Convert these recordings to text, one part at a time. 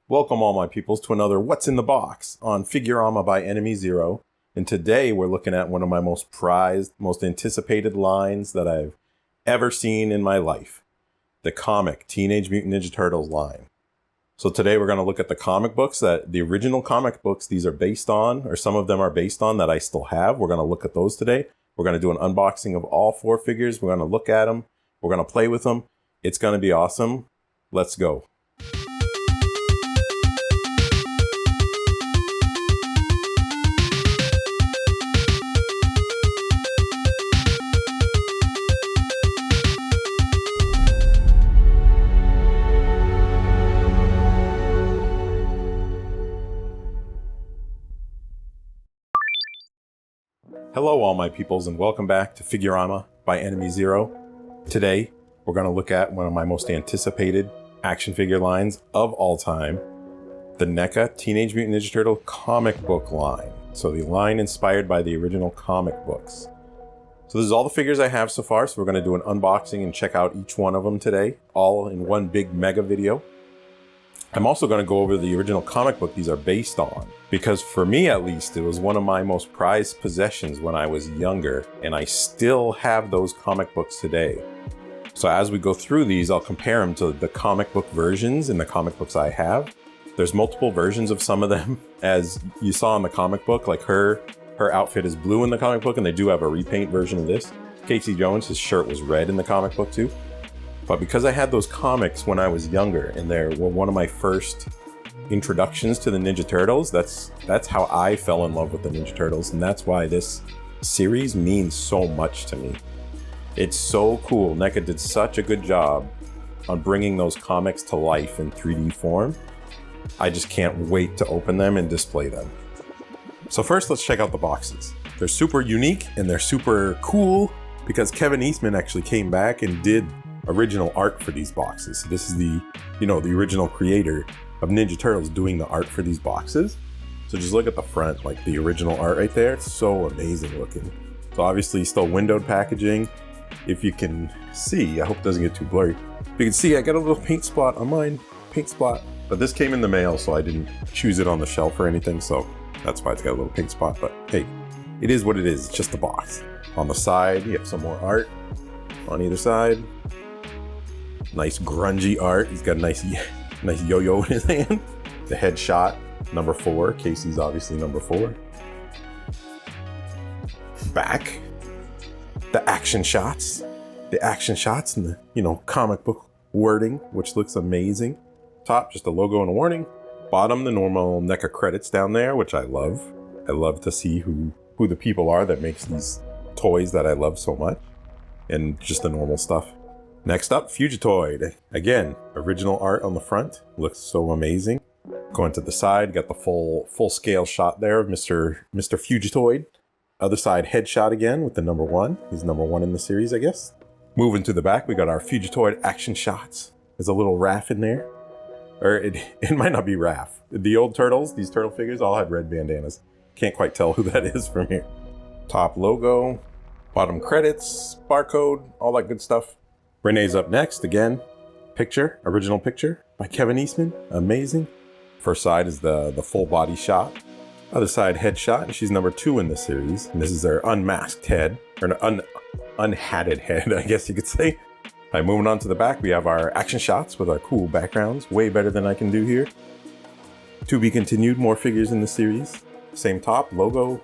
Welcome all my peoples to another What's in the Box on Figurama by enemyzero. And today we're looking at one of my most prized, most anticipated lines that I've ever seen in my life. The comic Teenage Mutant Ninja Turtles line. So today we're going to look at the comic books that the original comic books these are based on, or some of them are based on that I still have. We're going to look at those today. We're going to do an unboxing of all 4 figures. We're going to look at them. We're going to play with them. It's going to be awesome. Let's go. Hello all my peoples and welcome back to Figurama by enemyzero. Today we're going to look at one of my most anticipated action figure lines of all time, the NECA Teenage Mutant Ninja Turtle comic book line. So the line inspired by the original comic books. So this is all the figures I have so far, so we're going to do an unboxing and check out each one of them today, all in one big mega video. I'm also going to go over the original comic book these are based on, because for me at least, it was one of my most prized possessions when I was younger, and I still have those comic books today. So as we go through these, I'll compare them to the comic book versions in the comic books I have. There's multiple versions of some of them, as you saw in the comic book, like her outfit is blue in the comic book, and they do have a repaint version of this. Casey Jones, his shirt was red in the comic book too. But because I had those comics when I was younger, and they were one of my first introductions to the Ninja Turtles, that's how I fell in love with the Ninja Turtles, and that's why this series means so much to me. It's so cool. NECA did such a good job on bringing those comics to life in 3D form. I just can't wait to open them and display them. So first, let's check out the boxes. They're super unique and they're super cool because Kevin Eastman actually came back and did original art for these boxes. So this is the original creator of Ninja Turtles doing the art for these boxes. So just look at the front, like the original art right there. It's so amazing looking. So obviously still windowed packaging. If you can see, I hope it doesn't get too blurry. You can see I got a little paint spot on mine, but this came in the mail, so I didn't choose it on the shelf or anything. So that's why it's got a little paint spot, but hey, it is what it is. It's just a box. On the side, you have some more art on either side. Nice grungy art. He's got a nice yo-yo in his hand. The headshot, number 4. Casey's obviously number 4. Back. The action shots. And the comic book wording, which looks amazing. Top, just a logo and a warning. Bottom, the normal NECA credits down there, which I love. I love to see who the people are that makes these toys that I love so much. And just the normal stuff. Next up, Fugitoid. Again, original art on the front. Looks so amazing. Going to the side, got the full scale shot there of Mr. Fugitoid. Other side, headshot again with the number 1. He's number 1 in the series, I guess. Moving to the back, we got our Fugitoid action shots. There's a little Raph in there. Or it might not be Raph. The old turtles, these turtle figures, all had red bandanas. Can't quite tell who that is from here. Top logo, bottom credits, barcode, all that good stuff. Renet's up next, again, original picture by Kevin Eastman, amazing. First side is the full body shot. Other side, headshot, and she's number 2 in the series. And this is her unmasked head, or an unhatted head, I guess you could say. All right, moving on to the back, we have our action shots with our cool backgrounds, way better than I can do here. To be continued, more figures in the series. Same top, logo,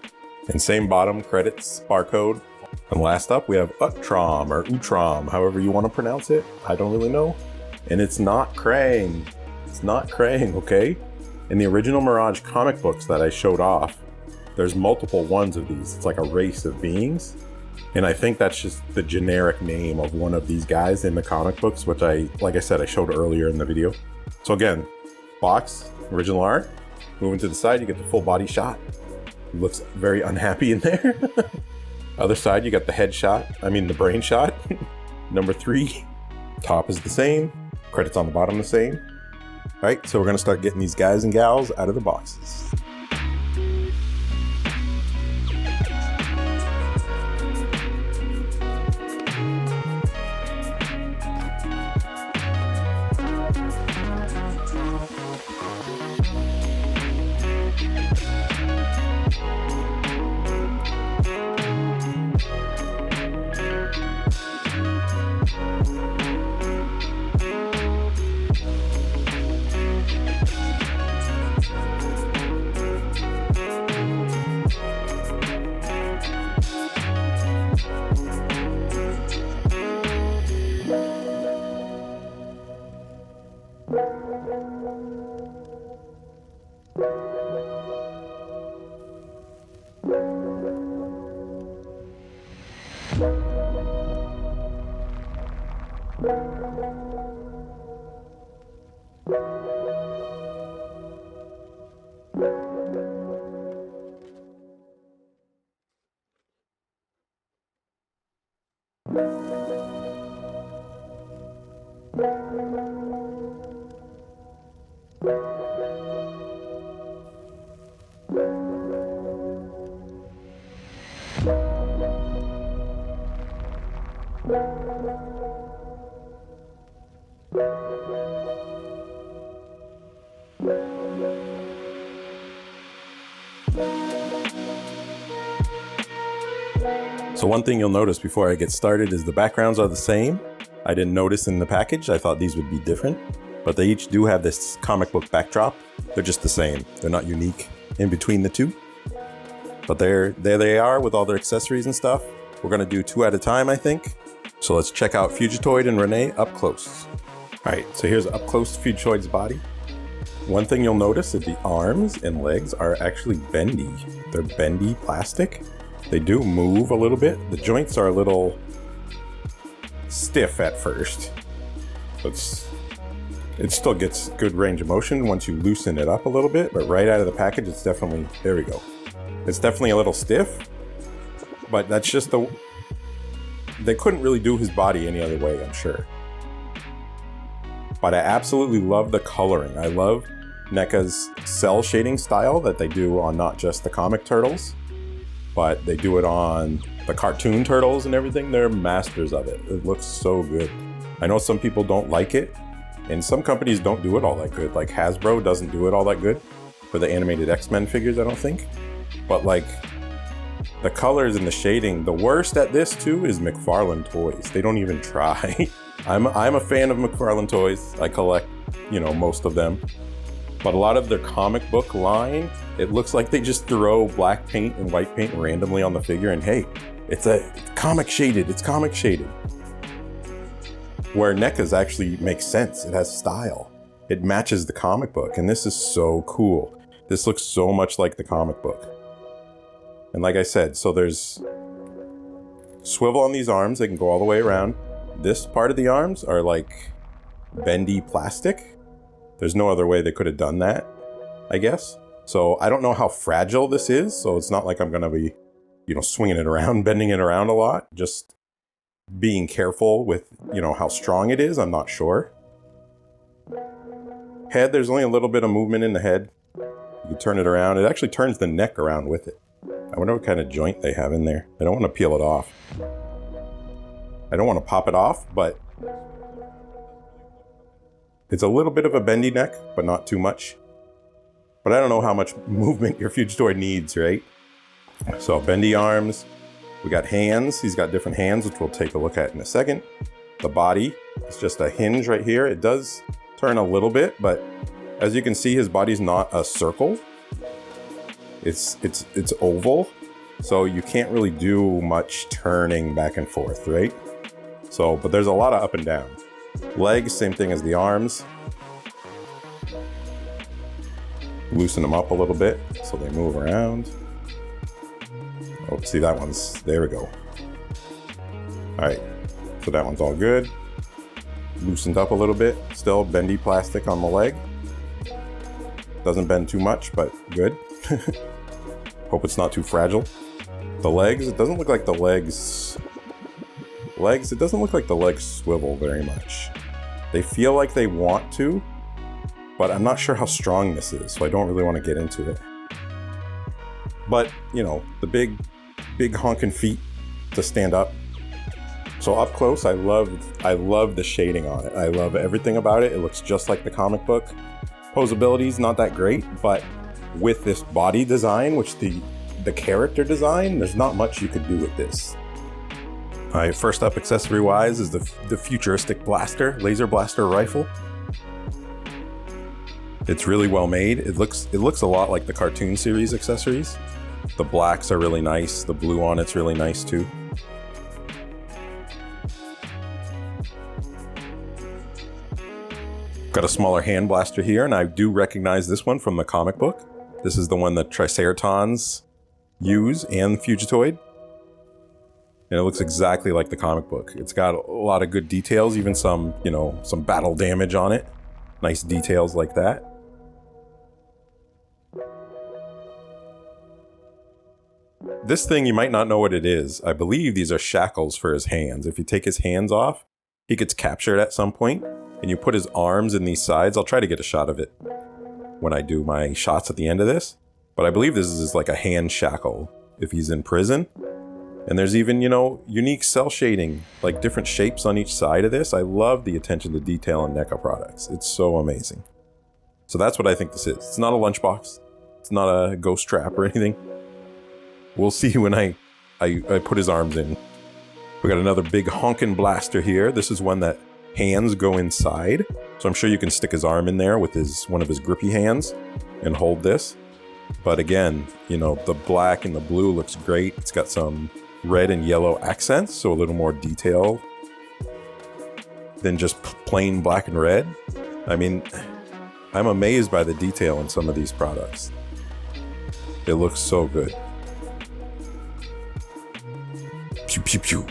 and same bottom, credits, barcode. And last up, we have Utrom, or Utrom, however you want to pronounce it. I don't really know. And it's not Krang. It's not Krang, okay? In the original Mirage comic books that I showed off, there's multiple ones of these. It's like a race of beings. And I think that's just the generic name of one of these guys in the comic books, which like I said, I showed earlier in the video. So again, box, original art. Moving to the side, you get the full body shot. Looks very unhappy in there. Other side, you got the brain shot, number 3. Top is the same, credits on the bottom the same. All right, so we're gonna start getting these guys and gals out of the boxes. So one thing you'll notice before I get started is the backgrounds are the same. I didn't notice in the package. I thought these would be different, but they each do have this comic book backdrop. They're just the same. They're not unique in between the two, but there they are with all their accessories and stuff. We're gonna do 2 at a time, I think. So let's check out Fugitoid and Renet up close. All right, so here's up close Fugitoid's body. One thing you'll notice is the arms and legs are actually bendy. They're bendy plastic. They do move a little bit. The joints are a little stiff at first. It still gets good range of motion once you loosen it up a little bit, but right out of the package, it's definitely, there we go. It's definitely a little stiff, but that's just they couldn't really do his body any other way, I'm sure. But I absolutely love the coloring. I love NECA's cell shading style that they do on not just the comic turtles, but they do it on the cartoon turtles and everything. They're masters of it. It looks so good. I know some people don't like it, and some companies don't do it all that good. Like Hasbro doesn't do it all that good for the animated X-Men figures, I don't think. But like the colors and the shading, the worst at this too is McFarlane Toys. They don't even try. I'm a fan of McFarlane Toys. I collect, most of them. But a lot of their comic book line, it looks like they just throw black paint and white paint randomly on the figure, and hey, it's comic shaded. It's comic shaded. Where NECA's actually makes sense. It has style. It matches the comic book, and this is so cool. This looks so much like the comic book. And like I said, so there's swivel on these arms. They can go all the way around. This part of the arms are like bendy plastic. There's no other way they could have done that, I guess. So I don't know how fragile this is. So it's not like I'm going to be, swinging it around, bending it around a lot. Just being careful with, how strong it is. I'm not sure. Head, there's only a little bit of movement in the head. You can turn it around. It actually turns the neck around with it. I wonder what kind of joint they have in there. I don't want to peel it off. I don't want to pop it off, but it's a little bit of a bendy neck, but not too much. But I don't know how much movement your Fugitoid needs, right? So bendy arms. We got hands. He's got different hands, which we'll take a look at in a second. The body is just a hinge right here. It does turn a little bit, but as you can see, his body's not a circle. It's oval, so you can't really do much turning back and forth, right? So, but there's a lot of up and down. Legs, same thing as the arms. Loosen them up a little bit so they move around. Oh, see that one's, there we go. All right, so that one's all good. Loosened up a little bit. Still bendy plastic on the leg. Doesn't bend too much, but good. Hope it's not too fragile. The legs, it doesn't look like the legs, it doesn't look like the legs swivel very much. They feel like they want to, but I'm not sure how strong this is, so I don't really want to get into it. But, the big honking feet to stand up. So up close, I love the shading on it. I love everything about it. It looks just like the comic book. Posability's not that great, but with this body design, which the character design, there's not much you could do with this. All right, first up accessory-wise is the futuristic blaster, laser blaster rifle. It's really well made. It looks a lot like the cartoon series accessories. The blacks are really nice. The blue on it's really nice too. Got a smaller hand blaster here, and I do recognize this one from the comic book. This is the one that Triceratons use and Fugitoid. And it looks exactly like the comic book. It's got a lot of good details, even some battle damage on it. Nice details like that. This thing, you might not know what it is. I believe these are shackles for his hands. If you take his hands off, he gets captured at some point, and you put his arms in these sides. I'll try to get a shot of it when I do my shots at the end of this. But I believe this is like a hand shackle if he's in prison. And there's even, you know, unique cell shading, like different shapes on each side of this. I love the attention to detail on NECA products. It's so amazing. So that's what I think this is. It's not a lunchbox. It's not a ghost trap or anything. We'll see when I put his arms in. We got another big honkin' blaster here. This is one that hands go inside. So I'm sure you can stick his arm in there with one of his grippy hands and hold this. But again, you know, the black and the blue looks great. It's got some red and yellow accents, so a little more detail than just plain black and red. I mean, I'm amazed by the detail in some of these products. It looks so good. Pew, pew, pew.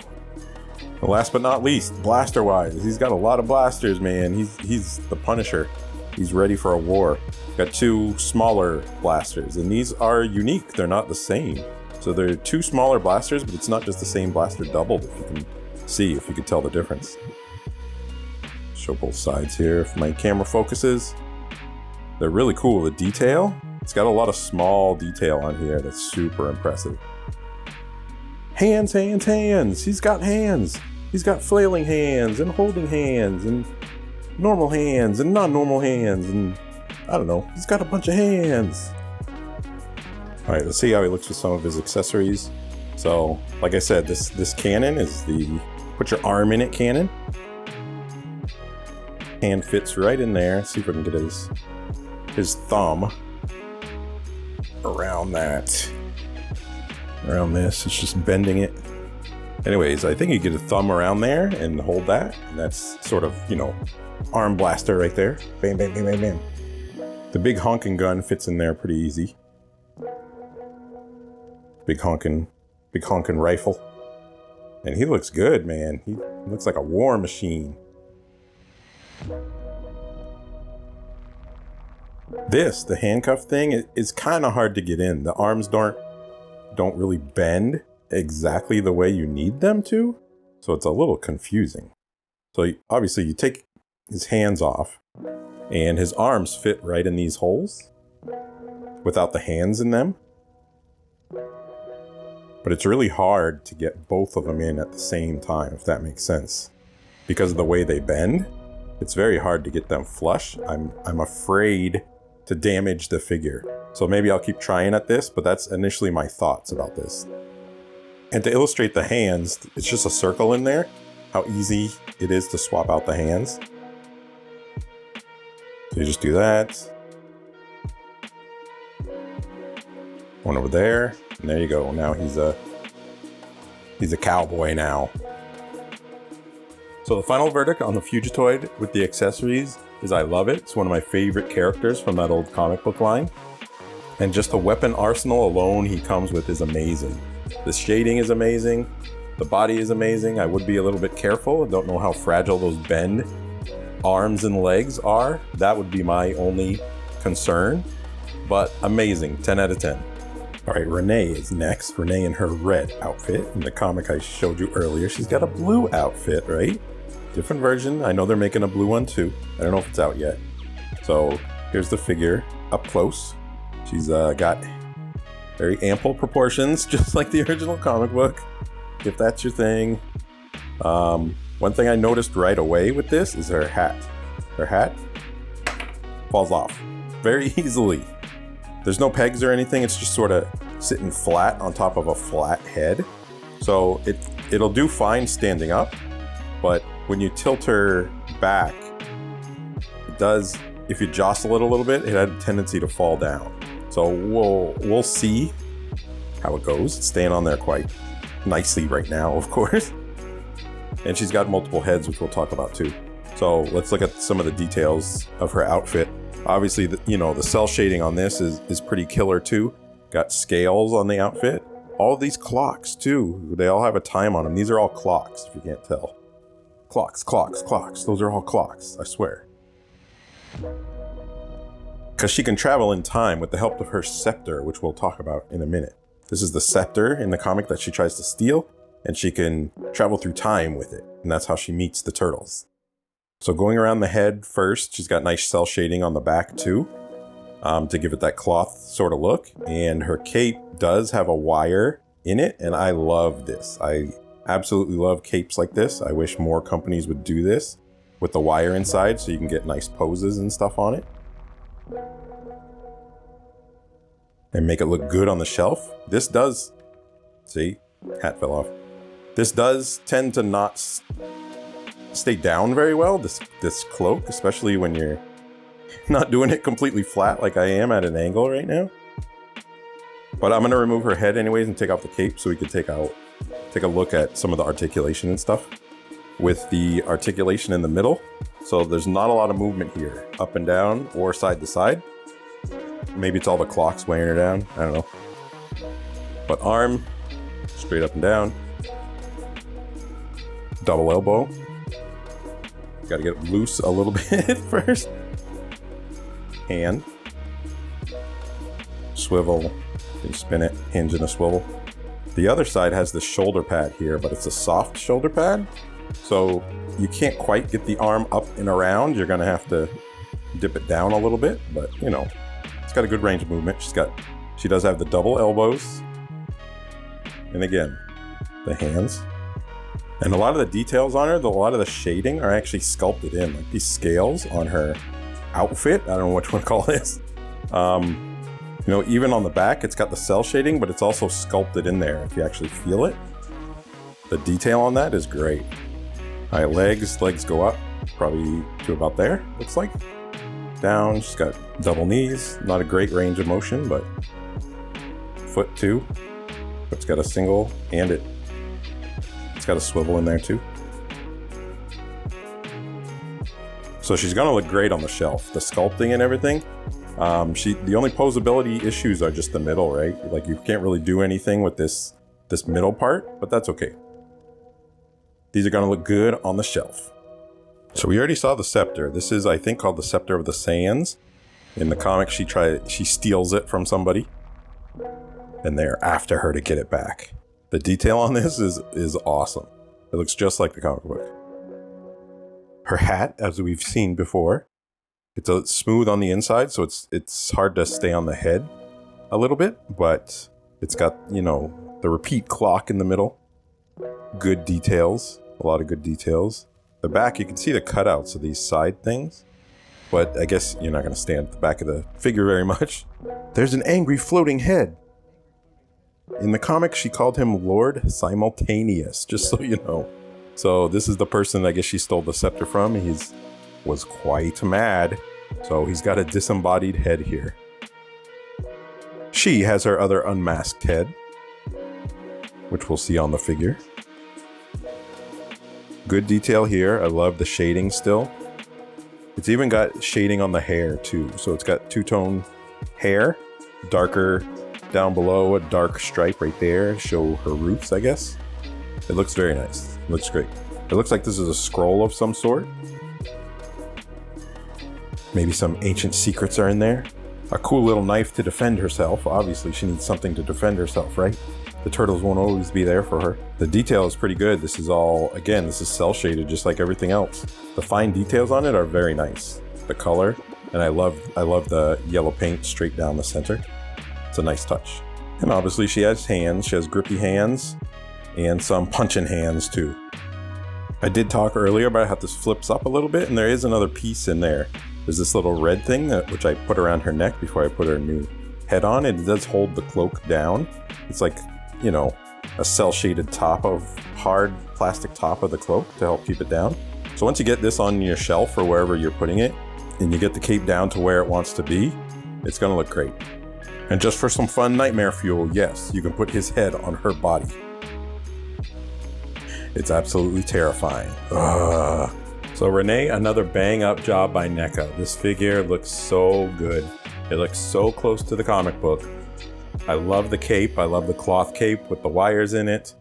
And last but not least, blaster-wise, he's got a lot of blasters, man. He's the Punisher. He's ready for a war. Got two smaller blasters, and these are unique. They're not the same. So they're two smaller blasters, but it's not just the same blaster doubled, if you can see, if you could tell the difference. Show both sides here if my camera focuses. They're really cool. The detail, it's got a lot of small detail on here that's super impressive. Hands, hands, hands. He's got hands. He's got flailing hands and holding hands and normal hands and non-normal hands, and I don't know, he's got a bunch of hands. All right, let's see how he looks with some of his accessories. So, like I said, this cannon is the put your arm in it cannon. Hand fits right in there. Let's see if I can get his thumb around that. Around this, it's just bending it. Anyways, I think you get a thumb around there and hold that. And that's sort of, you know, arm blaster right there. Bam, bam, bam, bam, bam. The big honking gun fits in there pretty easy. Big honking rifle. And he looks good, man. He looks like a war machine. The handcuff thing is kind of hard to get in. The arms don't really bend exactly the way you need them to. So it's a little confusing. So obviously you take his hands off and his arms fit right in these holes without the hands in them. But it's really hard to get both of them in at the same time, if that makes sense. Because of the way they bend, it's very hard to get them flush. I'm afraid to damage the figure. So maybe I'll keep trying at this, but that's initially my thoughts about this. And to illustrate the hands, it's just a circle in there, how easy it is to swap out the hands. So you just do that. One over there, and there you go. Now he's a cowboy now. So the final verdict on the Fugitoid with the accessories is I love it. It's one of my favorite characters from that old comic book line. And just the weapon arsenal alone he comes with is amazing. The shading is amazing. The body is amazing. I would be a little bit careful. I don't know how fragile those bend arms and legs are. That would be my only concern. But amazing. 10 out of 10. All right, Renet is next. Renet in her red outfit. In the comic I showed you earlier, she's got a blue outfit, right? Different version. I know they're making a blue one too. I don't know if it's out yet. So here's the figure up close. She's got very ample proportions, just like the original comic book, if that's your thing. One thing I noticed right away with this is her hat. Her hat falls off very easily. There's no pegs or anything. It's just sort of sitting flat on top of a flat head. So it'll do fine standing up, but when you tilt her back, it does, if you jostle it a little bit, it had a tendency to fall down. So we'll see how it goes. It's staying on there quite nicely right now, of course. And she's got multiple heads, which we'll talk about too. So let's look at some of the details of her outfit. Obviously, the cell shading on this is pretty killer too. Got scales on the outfit. All of these clocks too. They all have a time on them. These are all clocks, if you can't tell. Clocks, clocks, clocks. Those are all clocks, I swear. Because she can travel in time with the help of her scepter, which we'll talk about in a minute. This is the scepter in the comic that she tries to steal, and she can travel through time with it. And that's how she meets the turtles. So going around the head first, she's got nice cell shading on the back too, to give it that cloth sort of look. And her cape does have a wire in it, and I love this. I absolutely love capes like this. I wish more companies would do this with the wire inside so you can get nice poses and stuff on it. And make it look good on the shelf. This does, see, hat fell off. This does tend to not stay down very well, this cloak, especially when you're not doing it completely flat like I am at an angle right now. But I'm gonna remove her head anyways and take off the cape so we can take a look at some of the articulation and stuff with the articulation in the middle. So there's not a lot of movement here, up and down or side to side. Maybe it's all the clocks weighing her down, I don't know. But arm, straight up and down. Double elbow. Gotta get it loose a little bit first. Hand. Swivel. You spin it, hinge and a swivel. The other side has the shoulder pad here, but it's a soft shoulder pad. So you can't quite get the arm up and around. You're gonna have to dip it down a little bit, but you know, it's got a good range of movement. She does have the double elbows. And again, the hands. And a lot of the details on her, a lot of the shading are actually sculpted in, like these scales on her outfit. I don't know which one to call this. You know, even on the back, it's got the cell shading, but it's also sculpted in there if you actually feel it. The detail on that is great. All right, legs go up probably to about there, looks like. Down, she's got double knees. Not a great range of motion, but foot too. It's got a single and it's got a swivel in there too. So she's gonna look great on the shelf. The sculpting and everything. The only posability issues are just the middle, right? Like you can't really do anything with this middle part, but that's okay. These are gonna look good on the shelf. So we already saw the scepter. This is, I think, called the Scepter of the Saiyans. In the comic, she steals it from somebody, and they're after her to get it back. The detail on this is awesome. It looks just like the comic book. Her hat, as we've seen before, it's smooth on the inside, so it's hard to stay on the head a little bit, but it's got, you know, the repeat clock in the middle. Good details, a lot of good details. The back, you can see the cutouts of these side things, but I guess you're not going to stand at the back of the figure very much. There's an angry floating head. In the comic, she called him Lord Simultaneous, just so you know. So this is the person I guess she stole the scepter from. He was quite mad, so he's got a disembodied head here. She has her other unmasked head, which we'll see on the figure. Good detail here. I love the shading still. It's even got shading on the hair too. So it's got two-tone hair, darker down below, a dark stripe right there, show her roots, I guess. It looks very nice. It looks great. It looks like this is a scroll of some sort. Maybe some ancient secrets are in there. A cool little knife to defend herself. Obviously, she needs something to defend herself, right? The turtles won't always be there for her. The detail is pretty good. This is all, again, this is cell shaded just like everything else. The fine details on it are very nice. The color, and I love the yellow paint straight down the center. It's a nice touch. And obviously she has hands. She has grippy hands and some punching hands too. I did talk earlier about how this flips up a little bit, and there is another piece in there. There's this little red thing which I put around her neck before I put her new head on. It does hold the cloak down. It's like, you know, a cell shaded top of hard plastic top of the cloak to help keep it down. So once you get this on your shelf or wherever you're putting it, and you get the cape down to where it wants to be, it's gonna look great. And just for some fun nightmare fuel, yes, you can put his head on her body. It's absolutely terrifying. Ugh. So Renet, another bang up job by NECA. This figure looks so good. It looks so close to the comic book. I love the cape. I love the cloth cape with the wires in it.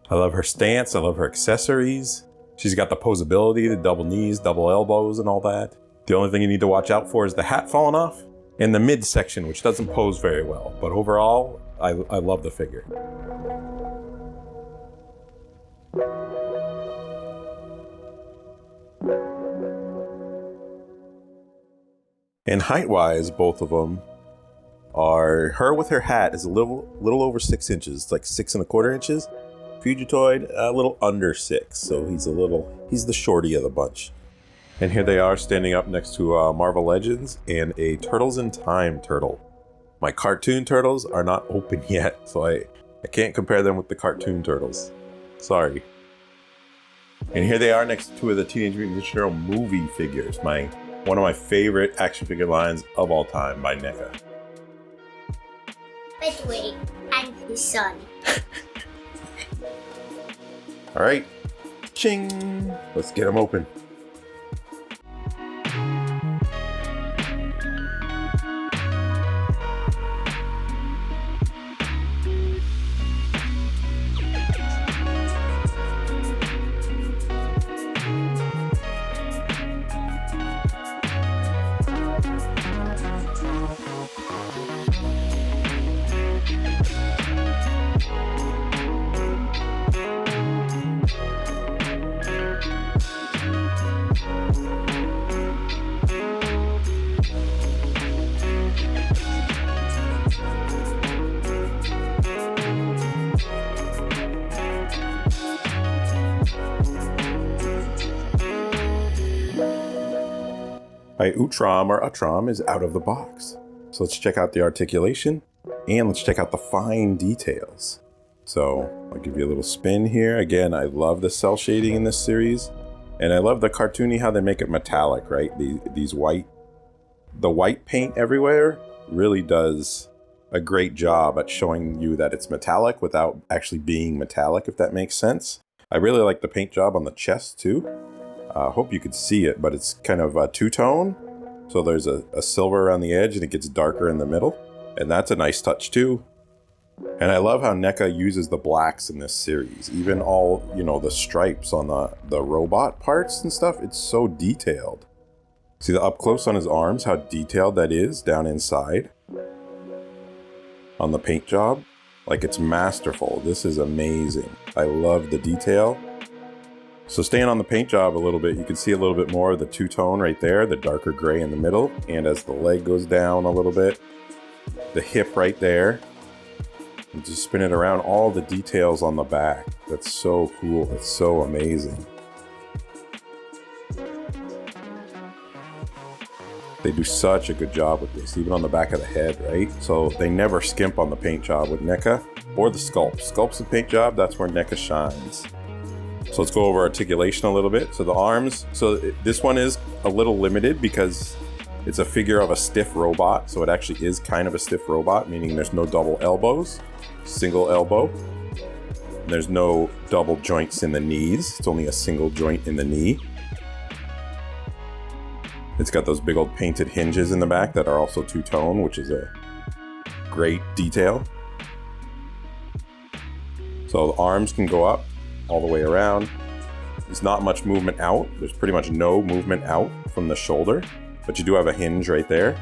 I love her stance. I love her accessories. She's got the posability, the double knees, double elbows, and all that. The only thing you need to watch out for is the hat falling off and the midsection, which doesn't pose very well. But overall, I love the figure. And height-wise, both of them are, her with her hat is a little over 6 inches. It's like 6¼ inches. Fugitoid, a little under 6. So he's the shorty of the bunch. And here they are standing up next to Marvel Legends and a Turtles in Time turtle. My cartoon turtles are not open yet, so I can't compare them with the cartoon turtles. Sorry. And here they are next to the Teenage Mutant Ninja Turtle movie figures. One of my favorite action figure lines of all time by NECA. By the way, I'm his son. All right, ching! Let's get them open. Utrom is out of the box. So let's check out the articulation and let's check out the fine details. So I'll give you a little spin here. Again, I love the cell shading in this series, and I love the cartoony how they make it metallic, right? The white paint everywhere really does a great job at showing you that it's metallic without actually being metallic, if that makes sense. I really like the paint job on the chest too. I hope you could see it, but it's kind of a two-tone. So there's a silver around the edge and it gets darker in the middle. And that's a nice touch too. And I love how NECA uses the blacks in this series. Even all, the stripes on the robot parts and stuff, it's so detailed. See the up close on his arms, how detailed that is down inside on the paint job? Like, it's masterful. This is amazing. I love the detail. So staying on the paint job a little bit, you can see a little bit more of the two-tone right there, the darker gray in the middle. And as the leg goes down a little bit, the hip right there, and just spin it around, all the details on the back. That's so cool. It's so amazing. They do such a good job with this, even on the back of the head, right? So they never skimp on the paint job with NECA or the sculpt. Sculpt's the paint job, that's where NECA shines. So let's go over articulation a little bit. So the arms, this one is a little limited because it's a figure of a stiff robot. So it actually is kind of a stiff robot, meaning there's no double elbows, single elbow. And there's no double joints in the knees. It's only a single joint in the knee. It's got those big old painted hinges in the back that are also two-tone, which is a great detail. So the arms can go up all the way around. There's not much movement out. There's pretty much no movement out from the shoulder, but you do have a hinge right there.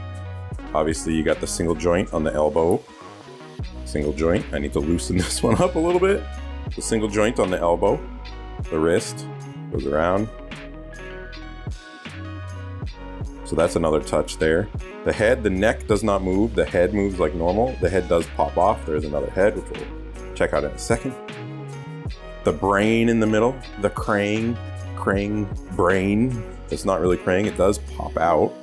Obviously you got the single joint on the elbow. Single joint. I need to loosen this one up a little bit. The single joint on the elbow. The wrist goes around. So that's another touch there. The head, the neck does not move. The head moves like normal. The head does pop off. There's another head, which we'll check out in a second. The brain in the middle, the Krang brain. It's not really Krang, it does pop out.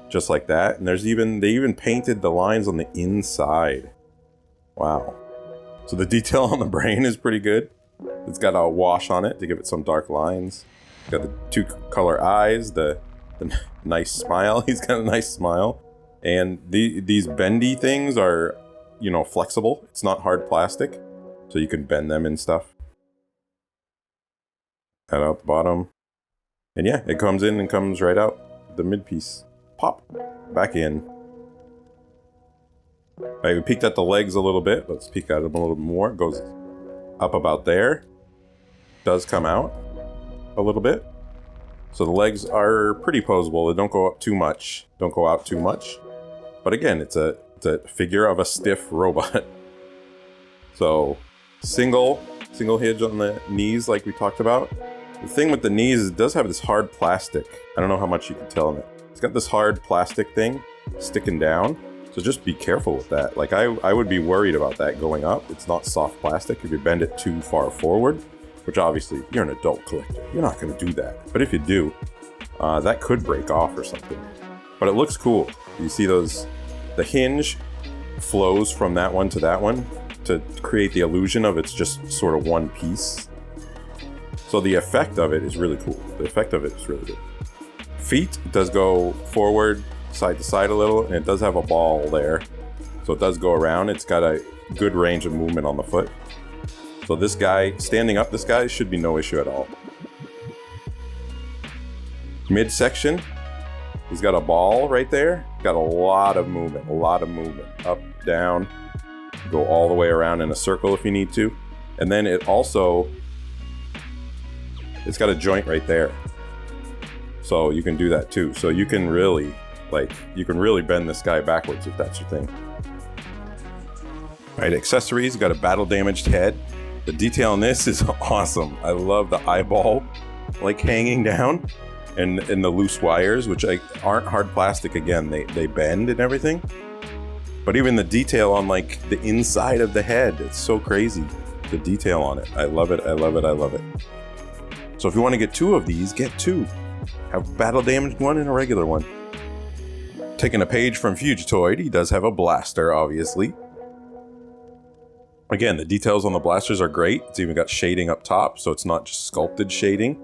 Just like that. And they even painted the lines on the inside. Wow. So the detail on the brain is pretty good. It's got a wash on it to give it some dark lines. It's got the two color eyes, the nice smile. He's got a nice smile. And these bendy things are, flexible. It's not hard plastic. So you can bend them and stuff. Cut out the bottom. And yeah, it comes in and comes right out. The mid piece. Pop. Back in. Alright, we peeked at the legs a little bit. Let's peek at them a little bit more. It goes up about there. Does come out a little bit. So the legs are pretty posable. They don't go up too much. Don't go out too much. But again, it's a figure of a stiff robot. So single hinge on the knees like we talked about. The thing with the knees is it does have this hard plastic. I don't know how much you can tell in it. It's got this hard plastic thing sticking down. So just be careful with that. Like I would be worried about that going up. It's not soft plastic. If you bend it too far forward, which obviously you're an adult collector, you're not going to do that. But if you do, that could break off or something. But it looks cool. You see those, the hinge flows from that one to create the illusion of it's just sort of one piece. So the effect of it is really cool. The effect of it is really good. Feet, it does go forward, side to side a little, and it does have a ball there. So it does go around. It's got a good range of movement on the foot. So this guy, standing up, this guy should be no issue at all. Midsection, he's got a ball right there. Got a lot of movement, up, down, go all the way around in a circle if you need to. And then it also, it's got a joint right there. So you can do that too. So you can really, bend this guy backwards if that's your thing. All right, accessories, got a battle damaged head. The detail on this is awesome. I love the eyeball like hanging down and the loose wires, which aren't hard plastic. Again, they bend and everything. But even the detail on like the inside of the head, it's so crazy. The detail on it. I love it. So if you want to get two of these, get two. Have a battle damaged one and a regular one. Taking a page from Fugitoid, he does have a blaster, obviously. Again, the details on the blasters are great. It's even got shading up top, so it's not just sculpted shading.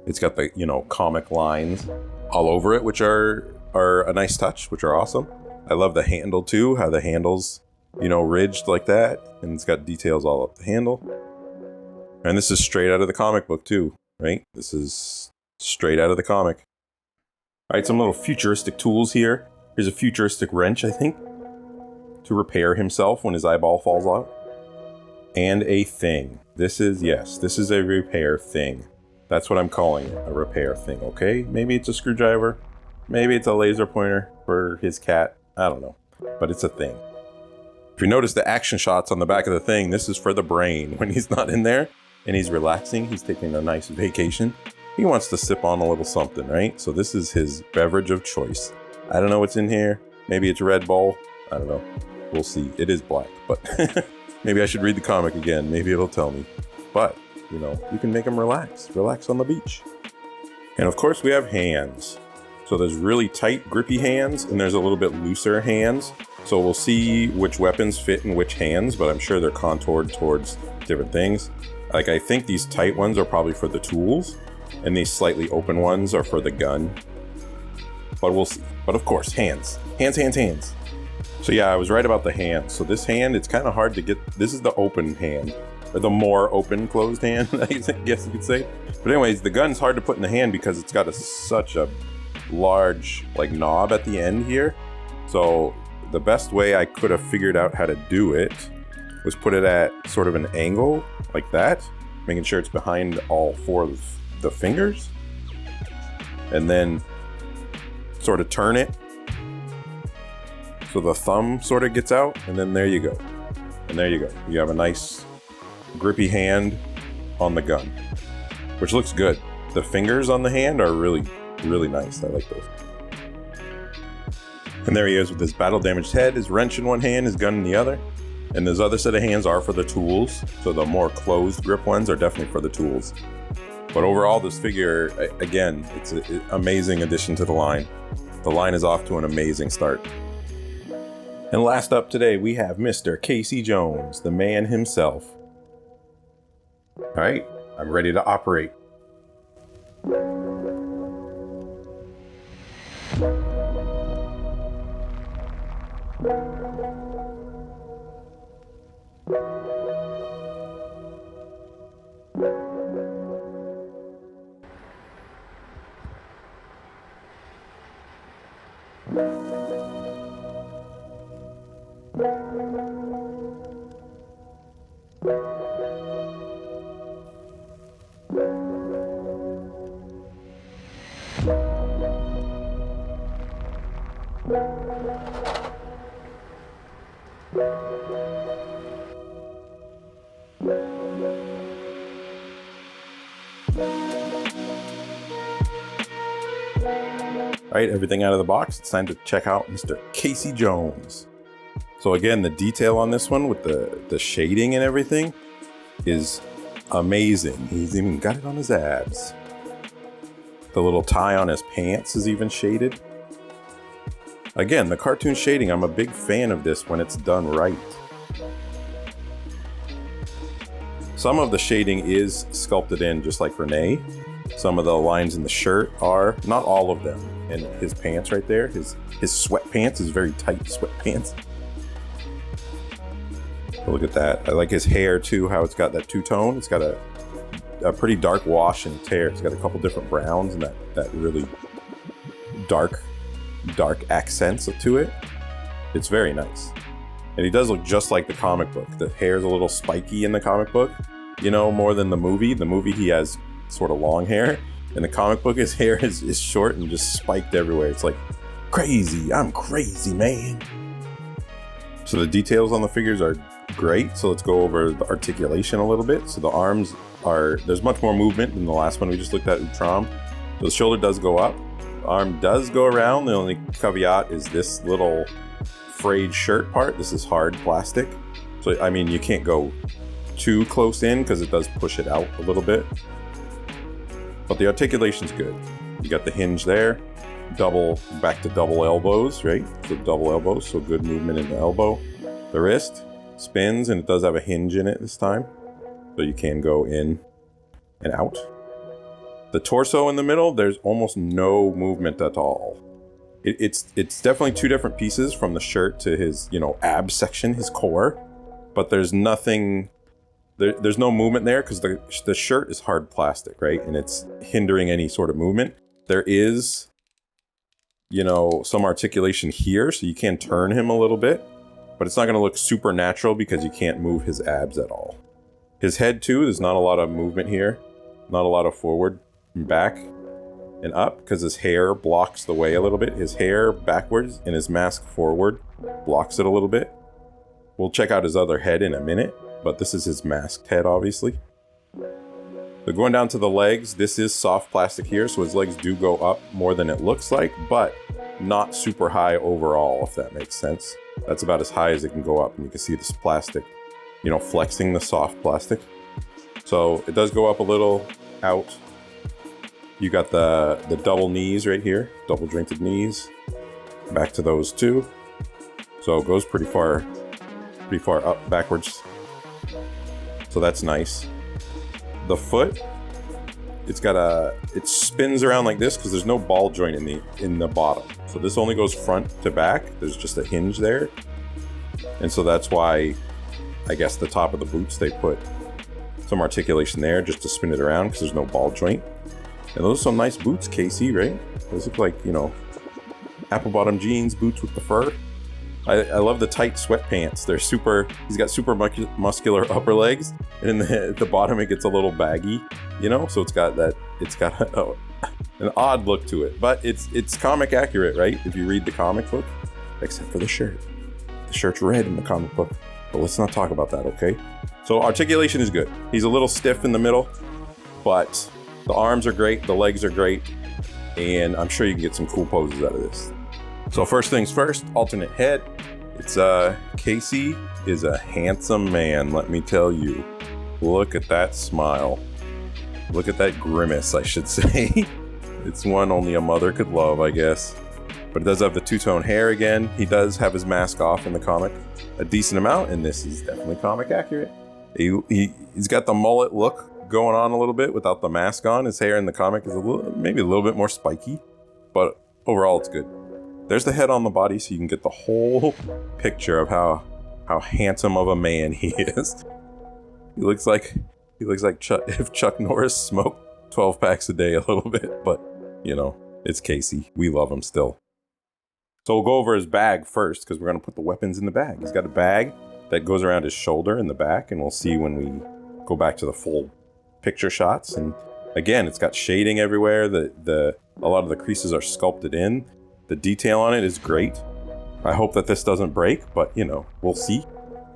It's got the, comic lines all over it, which are a nice touch, which are awesome. I love the handle too, how the handle's, ridged like that, and it's got details all up the handle. And this is straight out of the comic book too, right? This is straight out of the comic. All right, some little futuristic tools here. Here's a futuristic wrench, I think, to repair himself when his eyeball falls out. And a thing. This is a repair thing. That's what I'm calling it, a repair thing, okay? Maybe it's a screwdriver. Maybe it's a laser pointer for his cat. I don't know, but it's a thing. If you notice the action shots on the back of the thing, this is for the brain. When he's not in there and he's relaxing, he's taking a nice vacation. He wants to sip on a little something, right? So this is his beverage of choice. I don't know what's in here. Maybe it's Red Bull. I don't know. We'll see. It is black, but maybe I should read the comic again. Maybe it'll tell me. But, you can make him relax on the beach. And of course we have hands. So there's really tight, grippy hands, and there's a little bit looser hands. So we'll see which weapons fit in which hands, but I'm sure they're contoured towards different things. Like, I think these tight ones are probably for the tools, and these slightly open ones are for the gun. But we'll see. But of course, hands. Hands. So yeah, I was right about the hands. So this hand, it's kind of hard to get. This is the open hand, or the more open closed hand, I guess you could say. But anyways, the gun's hard to put in the hand because it's got such a large knob at the end here. So the best way I could have figured out how to do it was put it at sort of an angle like that, making sure it's behind all four of the fingers, and then sort of turn it so the thumb sort of gets out, and then there you go. You have a nice grippy hand on the gun, which looks good. The fingers on the hand are really nice. I like those. And there he is with his battle damaged head, his wrench in one hand, his gun in the other. And those other set of hands are for the tools. So the more closed grip ones are definitely for the tools. But overall, this figure, again, it's an amazing addition to the line. The line is off to an amazing start. And last up today, we have Mr. Casey Jones, the man himself. All right, I'm ready to operate. All right, everything out of the box. It's time to check out Mr. Casey Jones. So again, the detail on this one with the shading and everything is amazing. He's even got it on his abs. The little tie on his pants is even shaded. Again, the cartoon shading, I'm a big fan of this when it's done right. Some of the shading is sculpted in just like Renet. Some of the lines in the shirt are, not all of them. And his pants right there, his sweatpants is very tight sweatpants. Look at that. I like his hair too, how it's got that two-tone. It's got a pretty dark wash and tear. It's got a couple different browns and that really dark accents to it. It's very nice. And he does look just like the comic book. The hair's a little spiky in the comic book, you know, more than the movie. The movie, he has sort of long hair. In the comic book, his hair is short and just spiked everywhere. It's like, crazy, I'm crazy, man. So the details on the figures are great. So let's go over the articulation a little bit. So the arms there's much more movement than the last one we just looked at, Utrom. So the shoulder does go up. The arm does go around. The only caveat is this little frayed shirt part. This is hard plastic. So, I mean, you can't go too close in because it does push it out a little bit. But the articulation's good. You got the hinge there. Back to double elbows, right? So double elbows, so good movement in the elbow. The wrist spins, and it does have a hinge in it this time. So you can go in and out. The torso in the middle, there's almost no movement at all. It's definitely two different pieces from the shirt to his, abs section, his core. But there's nothing, there's no movement there because the shirt is hard plastic, right? And it's hindering any sort of movement. There is, some articulation here, so you can turn him a little bit. But it's not going to look super natural because you can't move his abs at all. His head too, there's not a lot of movement here. Not a lot of forward and back and up because his hair blocks the way a little bit. His hair backwards and his mask forward blocks it a little bit. We'll check out his other head in a minute, but this is his masked head, obviously. So going down to the legs, this is soft plastic here, so his legs do go up more than it looks like, but not super high overall, if that makes sense. That's about as high as it can go up, and you can see this plastic, flexing the soft plastic. So it does go up a little, out. You got the double knees right here, double jointed knees. Back to those two. So it goes pretty far up backwards. So that's nice. The foot, it spins around like this because there's no ball joint in the bottom. So this only goes front to back. There's just a hinge there. And so that's why I guess the top of the boots, they put some articulation there just to spin it around because there's no ball joint. And those are some nice boots, Casey, right? Those look like, apple bottom jeans, boots with the fur. I love the tight sweatpants. He's got super muscular upper legs, and in the bottom it gets a little baggy, so it's got an odd look to it, but it's comic accurate, right? If you read the comic book, except for the shirt. The shirt's red in the comic book, but let's not talk about that, okay? So articulation is good. He's a little stiff in the middle, but the arms are great, the legs are great, and I'm sure you can get some cool poses out of this. So first things first, alternate head. It's Casey is a handsome man, let me tell you. Look at that smile. Look at that grimace, I should say. It's one only a mother could love, I guess. But it does have the two-tone hair again. He does have his mask off in the comic a decent amount, and this is definitely comic accurate. He's got the mullet look going on a little bit without the mask on. His hair in the comic is maybe a little bit more spiky, but overall it's good. There's the head on the body, so you can get the whole picture of how handsome of a man he is. He looks like if Chuck Norris smoked 12 packs a day a little bit, but it's Casey. We love him still. So we'll go over his bag first because we're going to put the weapons in the bag. He's got a bag that goes around his shoulder in the back, and we'll see when we go back to the full picture shots. And again, it's got shading everywhere. A lot of the creases are sculpted in. The detail on it is great. I hope that this doesn't break, but we'll see.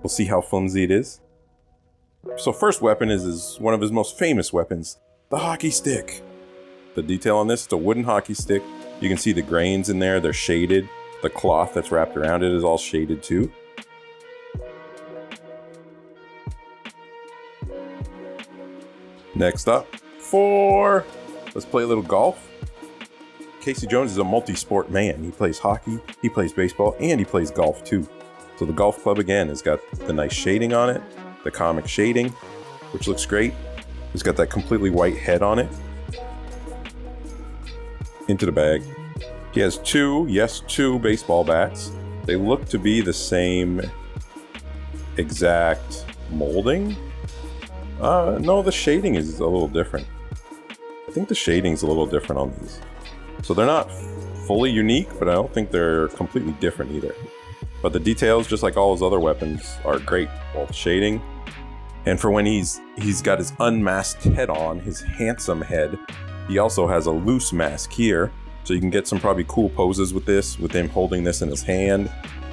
We'll see how flimsy it is. So first weapon is one of his most famous weapons, the hockey stick. The detail on this, it's a wooden hockey stick. You can see the grains in there, they're shaded. The cloth that's wrapped around it is all shaded too. Next up, 4. Let's play a little golf. Casey Jones is a multi-sport man. He plays hockey, he plays baseball, and he plays golf too. So the golf club again has got the nice shading on it, the comic shading, which looks great. It's got that completely white head on it. Into the bag. He has two baseball bats. They look to be the same exact molding. No, the shading is a little different. I think the shading is a little different on these. So they're not fully unique, but I don't think they're completely different either. But the details, just like all his other weapons, are great. All the shading. And for when he's got his unmasked head on, his handsome head, he also has a loose mask here. So you can get some probably cool poses with this, with him holding this in his hand,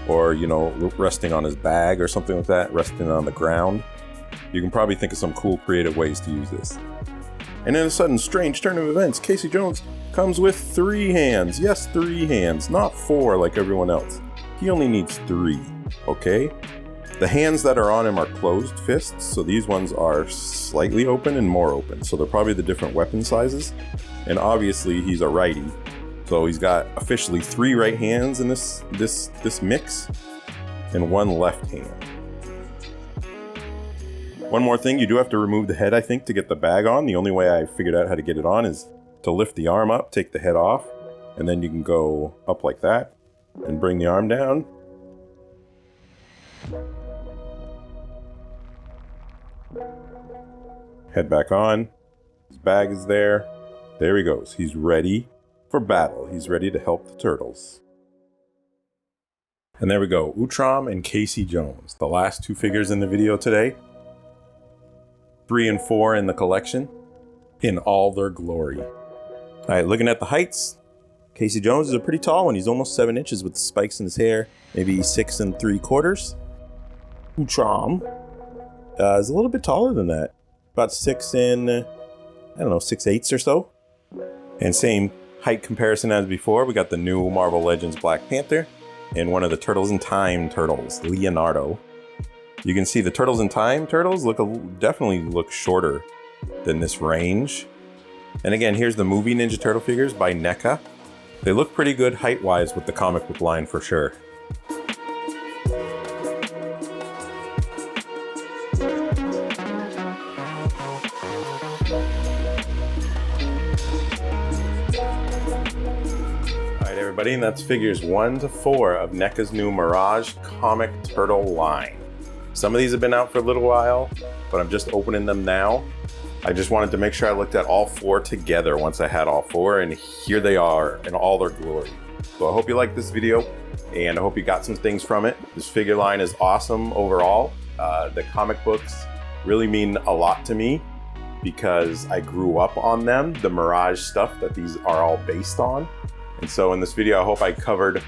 or, you know, resting on his bag or something like that, resting on the ground. You can probably think of some cool creative ways to use this. And in a sudden strange turn of events, Casey Jones comes with 3 hands. Yes, 3 hands, not 4 like everyone else. He only needs 3, okay? The hands that are on him are closed fists, so these ones are slightly open and more open. So they're probably the different weapon sizes. And obviously he's a righty, so he's got officially 3 right hands in this mix, and 1 left hand. One more thing, you do have to remove the head, I think, to get the bag on. The only way I figured out how to get it on is to lift the arm up, take the head off, and then you can go up like that and bring the arm down. Head back on. His bag is there. There he goes. He's ready for battle. He's ready to help the turtles. And there we go. Utrom and Casey Jones, the last 2 figures in the video today. 3 and 4 in the collection, in all their glory. All right, looking at the heights, Casey Jones is a pretty tall one. He's almost 7 inches with the spikes in his hair, maybe 6 3/4. Utrom is a little bit taller than that, about 6 6/8 or so. And same height comparison as before. We got the new Marvel Legends Black Panther and one of the Turtles in Time turtles, Leonardo. You can see the Turtles in Time turtles definitely look shorter than this range. And again, here's the movie Ninja Turtle figures by NECA. They look pretty good height-wise with the comic book line for sure. Alright everybody, and that's figures 1 to 4 of NECA's new Mirage comic turtle line. Some of these have been out for a little while, but I'm just opening them now. I just wanted to make sure I looked at all 4 together once I had all 4, and here they are in all their glory. So I hope you liked this video, and I hope you got some things from it. This figure line is awesome overall. The comic books really mean a lot to me because I grew up on them, the Mirage stuff that these are all based on. And so in this video, I hope I covered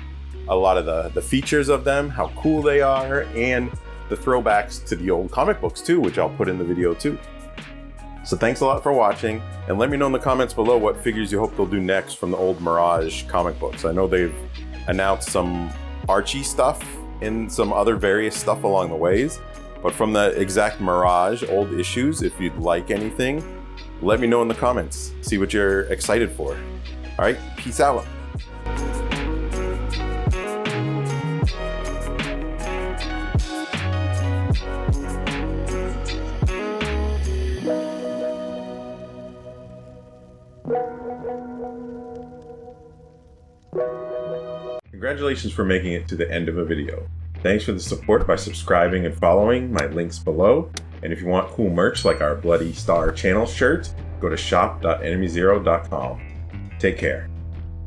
a lot of the features of them, how cool they are, and the throwbacks to the old comic books too, which I'll put in the video too. So thanks a lot for watching, and let me know in the comments below what figures you hope they'll do next from the old Mirage comic books. I know they've announced some Archie stuff and some other various stuff along the ways, but from the exact Mirage old issues, if you'd like anything, let me know in the comments. See what you're excited for. All right, peace out. Congratulations for making it to the end of a video. Thanks for the support by subscribing and following, my links below. And if you want cool merch like our Bloody Star channel shirt, go to shop.enemyzero.com. Take care.